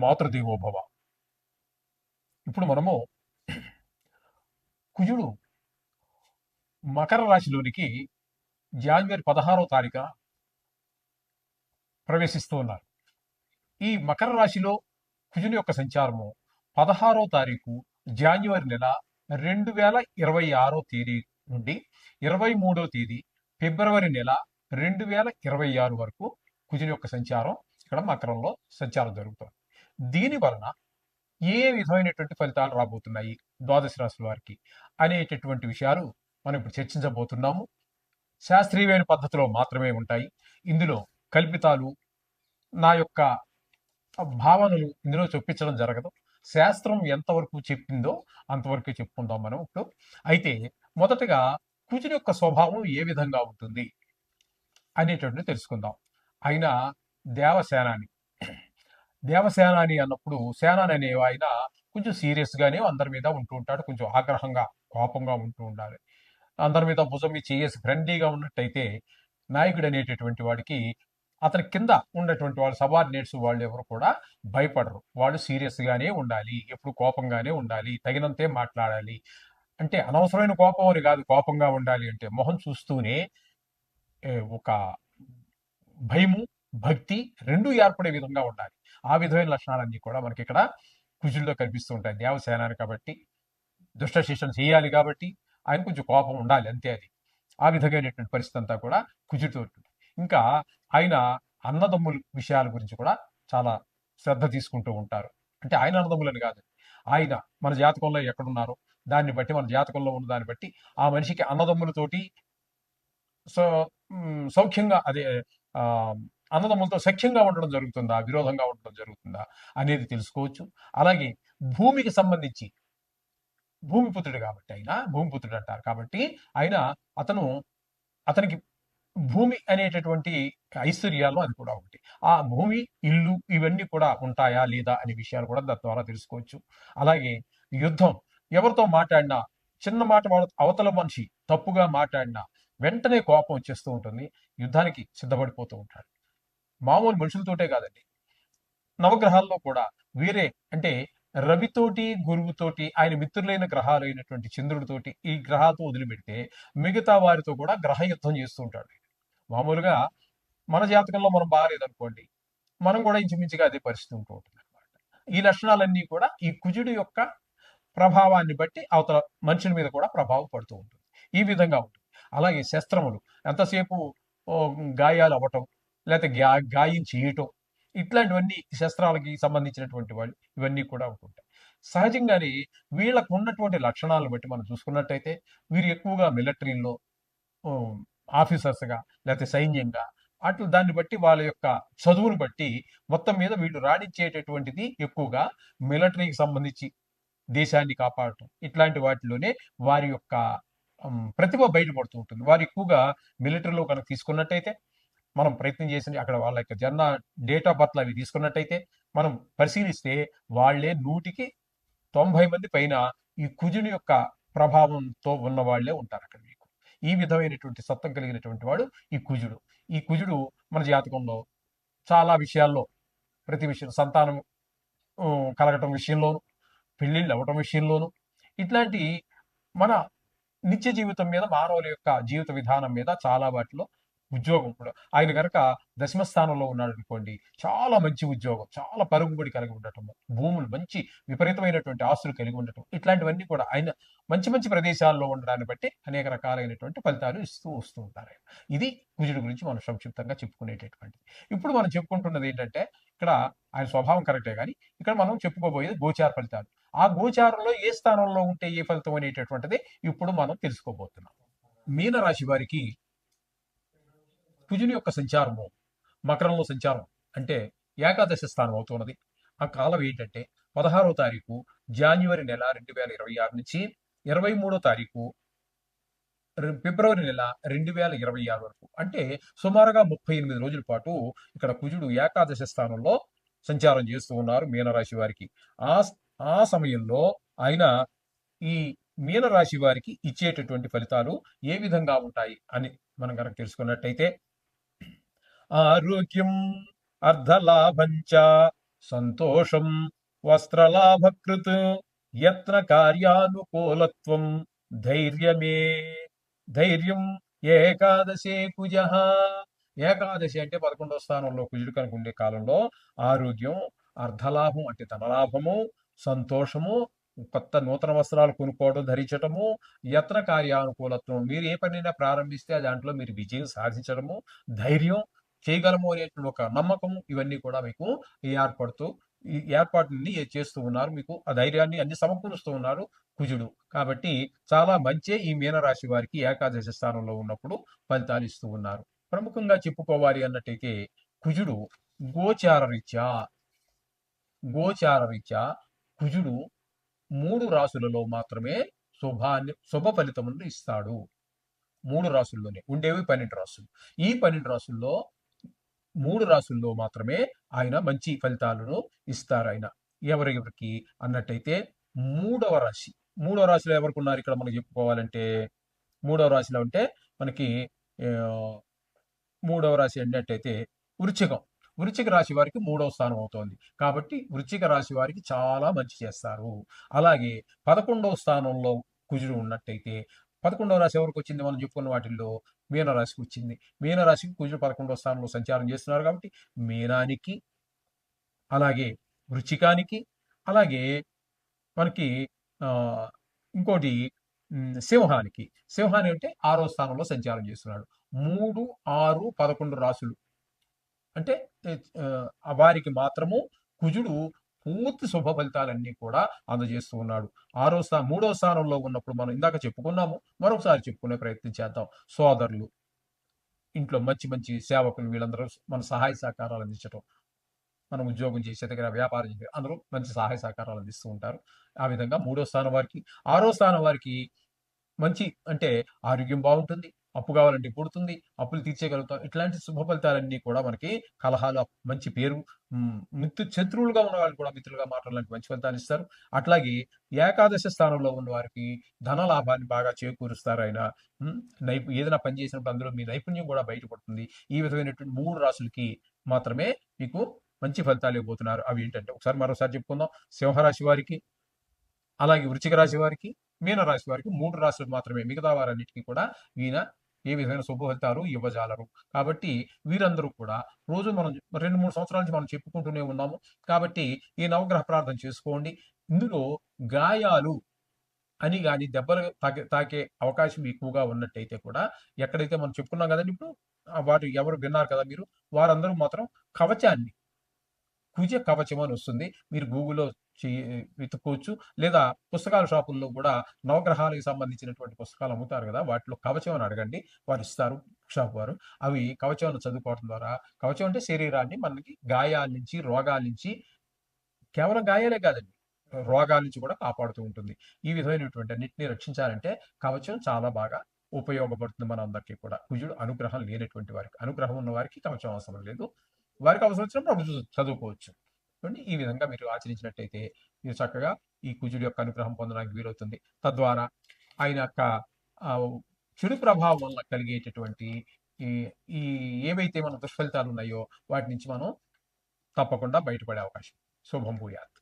మాతృదేవోభవ. ఇప్పుడు మనము కుజుడు మకర రాశిలోనికి జనవరి 16వ తారీఖున ప్రవేశిస్తూ ఉన్నారు. ఈ మకర రాశిలో కుజుని యొక్క సంచారము 16వ తారీఖు జనవరి నెల 2026వ తేదీ నుండి 23వ తేదీ ఫిబ్రవరి నెల 2026 వరకు కుజుని యొక్క సంచారం ఇక్కడ మకరంలో సంచారం జరుగుతుంది. దీని వలన ఏ విధమైనటువంటి ఫలితాలు రాబోతున్నాయి ద్వాదశ రాశుల వారికి అనేటటువంటి విషయాలు మనం ఇప్పుడు చర్చించబోతున్నాము. శాస్త్రీయమైన పద్ధతిలో మాత్రమే ఉంటాయి. ఇందులో కల్పితాలు, నా యొక్క భావనలు ఇందులో చొప్పించడం జరగదు. శాస్త్రం ఎంతవరకు చెప్పిందో అంతవరకు చెప్పుకుందాం మనం ఇప్పుడు. అయితే మొదటగా కుజుని యొక్క స్వభావం ఏ విధంగా ఉంటుంది అనేటువంటిది తెలుసుకుందాం. ఆయన దేవసేనాని. దేవసేనాని అన్నప్పుడు సేనాని అనే ఆయన కొంచెం సీరియస్ గానే అందరి మీద ఉంటూ ఉంటాడు. కొంచెం ఆగ్రహంగా, కోపంగా ఉంటూ ఉండాలి. అందరి మీద భుజం మీద చేసి ఫ్రెండ్లీగా ఉన్నట్టయితే నాయకుడు అనేటటువంటి వాడికి అతని కింద ఉన్నటువంటి వాళ్ళు సబార్డినేట్స్ వాళ్ళు ఎవరు కూడా భయపడరు. వాళ్ళు సీరియస్ గానే ఉండాలి, ఎప్పుడు కోపంగానే ఉండాలి, తగినంతే మాట్లాడాలి. అంటే అనవసరమైన కోపం అని కాదు, కోపంగా ఉండాలి అంటే మొహం చూస్తూనే ఒక భయము, భక్తి రెండూ ఏర్పడే విధంగా ఉండాలి. ఆ విధమైన లక్షణాలన్నీ కూడా మనకి ఇక్కడ కుజుల్లో కనిపిస్తూ ఉంటాయి. దేవసేనాని కాబట్టి, దుష్ట శిక్షణ చేయాలి కాబట్టి ఆయన కొంచెం కోపం ఉండాలి, అంతే. అది ఆ విధమైనటువంటి పరిస్థితి అంతా కూడా కుజుడితో ఉంటుంది. ఇంకా ఆయన అన్నదమ్ముల విషయాల గురించి కూడా చాలా శ్రద్ధ తీసుకుంటూ ఉంటారు. అంటే ఆయన అన్నదమ్ములని కాదు, ఆయన మన జాతకంలో ఎక్కడున్నారో దాన్ని బట్టి, మన జాతకంలో ఉన్న దాన్ని బట్టి ఆ మనిషికి అన్నదమ్ములతోటి సో సౌఖ్యంగా, అదే అన్నదమ్ములతో సఖ్యంగా ఉండడం జరుగుతుందా, విరోధంగా ఉండడం జరుగుతుందా అనేది తెలుసుకోవచ్చు. అలాగే భూమికి సంబంధించి, భూమిపుత్రుడు కాబట్టి ఆయన భూమిపుత్రుడు అంటారు కాబట్టి ఆయన అతనికి భూమి అనేటటువంటి ఐశ్వర్యాలు అది కూడా ఒకటి. ఆ భూమి, ఇల్లు ఇవన్నీ కూడా ఉంటాయా లేదా అనే విషయాలు కూడా దాని ద్వారా తెలుసుకోవచ్చు. అలాగే యుద్ధం, ఎవరితో మాట్లాడినా చిన్న మాట అవతల మనిషి తప్పుగా మాట్లాడినా వెంటనే కోపం వచ్చేస్తూ ఉంటుంది, యుద్ధానికి సిద్ధపడిపోతూ ఉంటాడు. మామూలు మనుషులతోటే కాదండి, నవగ్రహాల్లో కూడా వేరే, అంటే రవితోటి, గురువుతోటి, ఆయన మిత్రులైన గ్రహాలు అయినటువంటి చంద్రుడితోటి, ఈ గ్రహాలతో వదిలిపెడితే మిగతా వారితో కూడా గ్రహ యుద్ధం చేస్తూ ఉంటాడు. మామూలుగా మన జాతకంలో మనం బాగాలేదనుకోండి, మనం కూడా ఇంచుమించుగా అదే పరిస్థితి ఉంటూ ఉంటుంది అనమాట. ఈ లక్షణాలన్నీ కూడా ఈ కుజుడి యొక్క ప్రభావాన్ని బట్టి అవతల మనుషుల మీద కూడా ప్రభావం పడుతూ ఉంటుంది. ఈ విధంగా ఉంటుంది. అలాగే శస్త్రములు, ఎంతసేపు గాయాలు అవ్వటం, లేకపోతే గాయం చేయటం, ఇట్లాంటివన్నీ శస్త్రాలకి సంబంధించినటువంటి వాళ్ళు ఇవన్నీ కూడా ఉంటుంటాయి. సహజంగానే వీళ్ళకు ఉన్నటువంటి లక్షణాలను బట్టి మనం చూసుకున్నట్టయితే వీరు ఎక్కువగా మిలిటరీలో ఆఫీసర్స్గా, లేకపోతే సైన్యంగా, అట్లు దాన్ని బట్టి వాళ్ళ యొక్క చదువును బట్టి మొత్తం మీద వీళ్ళు రాణించేటటువంటిది ఎక్కువగా మిలిటరీకి సంబంధించి దేశాన్ని కాపాడటం, ఇట్లాంటి వాటిలోనే వారి యొక్క ప్రతిభ బయటపడుతూ ఉంటుంది. వారు ఎక్కువగా మిలిటరీలో కనుక తీసుకున్నట్టయితే, మనం ప్రయత్నం చేసి అక్కడ వాళ్ళ యొక్క జన్మ డేట్ ఆఫ్ బర్త్ అవి తీసుకున్నట్టయితే మనం పరిశీలిస్తే వాళ్ళే 100కి 90 మంది పైన ఈ కుజుని యొక్క ప్రభావంతో ఉన్న వాళ్ళే ఉంటారు అక్కడ మీకు. ఈ విధమైనటువంటి సత్వం కలిగినటువంటి వాడు ఈ కుజుడు. ఈ కుజుడు మన జాతకంలో చాలా విషయాల్లో, ప్రతి విషయం, సంతానం కలగటం విషయంలోను, పెళ్ళిళ్ళు అవ్వటం విషయంలోను, ఇట్లాంటి మన నిత్య జీవితం మీద, మానవుల యొక్క జీవిత విధానం మీద చాలా వాటిలో, ఉద్యోగం కూడా ఆయన కనుక దశమ స్థానంలో ఉన్నాడు అనుకోండి, చాలా మంచి ఉద్యోగం, చాలా పరుగుబడి కలిగి ఉండటము, భూములు, మంచి విపరీతమైనటువంటి ఆస్తులు కలిగి ఉండటం, ఇట్లాంటివన్నీ కూడా ఆయన మంచి మంచి ప్రదేశాల్లో ఉండడాన్ని బట్టి అనేక రకాలైనటువంటి ఫలితాలు ఇస్తూ వస్తూ ఉంటారు. ఇది కుజుడి గురించి మనం సంక్షిప్తంగా చెప్పుకునేటటువంటిది. ఇప్పుడు మనం చెప్పుకుంటున్నది ఏంటంటే, ఇక్కడ ఆయన స్వభావం కరెక్టే, కానీ ఇక్కడ మనం చెప్పుకోబోయేది గోచార ఫలితాలు. ఆ గోచారంలో ఏ స్థానంలో ఉంటే ఏ ఫలితం అనేటటువంటిది ఇప్పుడు మనం తెలుసుకోబోతున్నాం. మీనరాశి వారికి కుజుని యొక్క సంచారము మకరంలో సంచారం అంటే ఏకాదశి స్థానం అవుతున్నది. ఆ కాలం ఏంటంటే 16వ తారీఖు జనవరి నెల 2026 నుంచి 23వ తారీఖు ఫిబ్రవరి నెల 2026 వరకు, అంటే సుమారుగా 38 రోజుల పాటు ఇక్కడ కుజుడు ఏకాదశి స్థానంలో సంచారం చేస్తూ ఉన్నారు మీనరాశి వారికి. ఆ ఆ సమయంలో ఆయన ఈ మీనరాశి వారికి ఇచ్చేటటువంటి ఫలితాలు ఏ విధంగా ఉంటాయి అని మనం కనుక తెలుసుకున్నట్టయితే, ఆరోగ్యం అర్ధలాభంచ సంతోషం వస్త్రలాభకృత్ యత్న కార్యానుకూలత్వం ధైర్యమే ధైర్యం ఏకాదశే కుజ. ఏకాదశి అంటే 11వ స్థానంలో కుజుడు కనుక ఉండే కాలంలో ఆరోగ్యం, అర్ధలాభం అంటే ధనలాభము, సంతోషము, కొత్త నూతన వస్త్రాలు కొనుక్కోవడం, ధరించటము, యత్న కార్యానుకూలత్వం, మీరు ఏ పనైనా ప్రారంభిస్తే దాంట్లో మీరు విజయం సాధించడము, ధైర్యం, చేయగలము అనేటువంటి ఒక నమ్మకం, ఇవన్నీ కూడా మీకు ఏర్పడుతూ ఈ ఏర్పాటుని చేస్తూ ఉన్నారు. మీకు ఆ ధైర్యాన్ని అన్ని సమకూరుస్తూ ఉన్నారు కుజుడు. కాబట్టి చాలా మంచే ఈ మీనరాశి వారికి ఏకాదశి స్థానంలో ఉన్నప్పుడు ఫలితాలు ఇస్తూ ఉన్నారు. ప్రముఖంగా చెప్పుకోవాలి అన్నట్టయితే కుజుడు గోచార రీత్యా గోచార రీత్యా కుజుడు 3 రాసులలో మాత్రమే శుభ ఫలితములను ఇస్తాడు. 3 రాసుల్లోనే ఉండేవి 12 రాసులు. ఈ 12 రాసుల్లో 3 రాసుల్లో మాత్రమే ఆయన మంచి ఫలితాలను ఇస్తారు ఆయన. ఎవరెవరికి అన్నట్టయితే మూడవ రాశి. మూడవ రాశిలో ఎవరికి ఉన్నారు ఇక్కడ మనం చెప్పుకోవాలంటే, మూడవ రాశిలో అంటే మనకి మూడవ రాశి అన్నట్టయితే వృశ్చికం. వృశ్చిక రాశి వారికి 3వ స్థానం అవుతోంది. కాబట్టి వృశ్చిక రాశి వారికి చాలా మంచి చేస్తారు. అలాగే 11వ స్థానంలో కుజుడు ఉన్నట్టయితే 11వ రాశి ఎవరికి వచ్చింది? మనం చెప్పుకున్న వాటిల్లో మీనరాశికి వచ్చింది. మీనరాశికి కుజుడు 11వ స్థానంలో సంచారం చేస్తున్నారు కాబట్టి మీనానికి, అలాగే వృశ్చికానికి, అలాగే మనకి ఇంకోటి సింహానికి. సింహాన్ని అంటే 6వ స్థానంలో సంచారం చేస్తున్నాడు. 3, 6, 11 రాసులు అంటే వారికి మాత్రము కుజుడు పూర్తి శుభ ఫలితాలన్నీ కూడా అందజేస్తూ ఉన్నాడు. 3వ స్థానంలో ఉన్నప్పుడు మనం ఇందాక చెప్పుకున్నాము, మరొకసారి చెప్పుకునే ప్రయత్నం చేద్దాం. సోదరులు, ఇంట్లో మంచి మంచి సేవకులు, వీళ్ళందరూ మన సహాయ సహకారాలు అందించడం, మనం ఉద్యోగం చేసే దగ్గర, వ్యాపారం చేసే అందరూ మంచి సహాయ సహకారాలు అందిస్తూ ఉంటారు. ఆ విధంగా 3వ స్థానం వారికి, 6వ స్థానం వారికి మంచి అంటే ఆరోగ్యం బాగుంటుంది, అప్పు కావాలంటే పుడుతుంది, అప్పులు తీర్చేయగలుగుతాం. ఇట్లాంటి శుభ ఫలితాలన్నీ కూడా మనకి కలహాలు, మంచి పేరు, శత్రువులుగా ఉన్న వాళ్ళు కూడా మిత్రులుగా మాట్లాడాలంటే మంచి ఫలితాలు ఇస్తారు. అట్లాగే ఏకాదశ స్థానంలో ఉన్న వారికి ధన లాభాన్ని బాగా చేకూరుస్తారు ఆయన. ఏదైనా పని చేసినప్పుడు అందులో మీ నైపుణ్యం కూడా బయటపడుతుంది. ఈ విధమైనటువంటి 3 రాసులకి మాత్రమే మీకు మంచి ఫలితాలు ఇవ్వబోతున్నారు. అవి ఏంటంటే ఒకసారి మరోసారి చెప్పుకుందాం. సింహరాశి వారికి, అలాగే వృశ్చిక రాశి వారికి, మీనరాశి వారికి 3 రాశులు మాత్రమే. మిగతా వారన్నిటికీ కూడా ఈయన ఏ విధమైన శుభ ఫలితాలు ఇవ్వజాలరు. కాబట్టి వీరందరూ కూడా రోజు మనం 2-3 సంవత్సరాల నుంచి మనం చెప్పుకుంటూనే ఉన్నాము. కాబట్టి ఈ నవగ్రహ ప్రార్థన చేసుకోండి. ఇందులో గాయాలు అని గాని దెబ్బలు తాకే అవకాశం ఎక్కువగా ఉన్నట్టయితే కూడా, ఎక్కడైతే మనం చెప్పుకున్నాం కదండి ఇప్పుడు, వాటి ఎవరు విన్నారు కదా మీరు, వారందరూ మాత్రం కవచాన్ని, కుజ కవచం అని వస్తుంది. మీరు గూగుల్‌లో వెతుక్కోవచ్చు. లేదా పుస్తకాల షాపుల్లో కూడా నవగ్రహాలకు సంబంధించినటువంటి పుస్తకాలు అమ్ముతారు కదా! వాటిలో కవచం అని అడగండి. వారు ఇస్తారు షాప్ వారు. అవి కవచాన్ని చదువుకోవడం ద్వారా, కవచం అంటే శరీరాన్ని మనకి గాయాల నుంచి, రోగాల నుంచి, కేవలం గాయాలే కాదండి, రోగాల నుంచి కూడా కాపాడుతూ ఉంటుంది. ఈ విధమైనటువంటి అన్నిటిని రక్షించాలంటే కవచం చాలా బాగా ఉపయోగపడుతుంది మనందరికీ కూడా. కుజుడు అనుగ్రహం లేనటువంటి వారికి, అనుగ్రహం ఉన్న వారికి కవచం అవసరం లేదు. వారికి అవసరం వచ్చినప్పుడు అప్పుడు చదువుకోవచ్చు. చూడండి, ఈ విధంగా మీరు ఆచరించినట్టయితే మీరు చక్కగా ఈ కుజుడి యొక్క అనుగ్రహం పొందడానికి వీలవుతుంది. తద్వారా ఆయన యొక్క చెడు ప్రభావం వల్ల కలిగేటటువంటి ఈ ఈ ఏవైతే మన దుష్ఫలితాలు ఉన్నాయో వాటి నుంచి మనం తప్పకుండా బయటపడే అవకాశం. శుభం భూయాత్.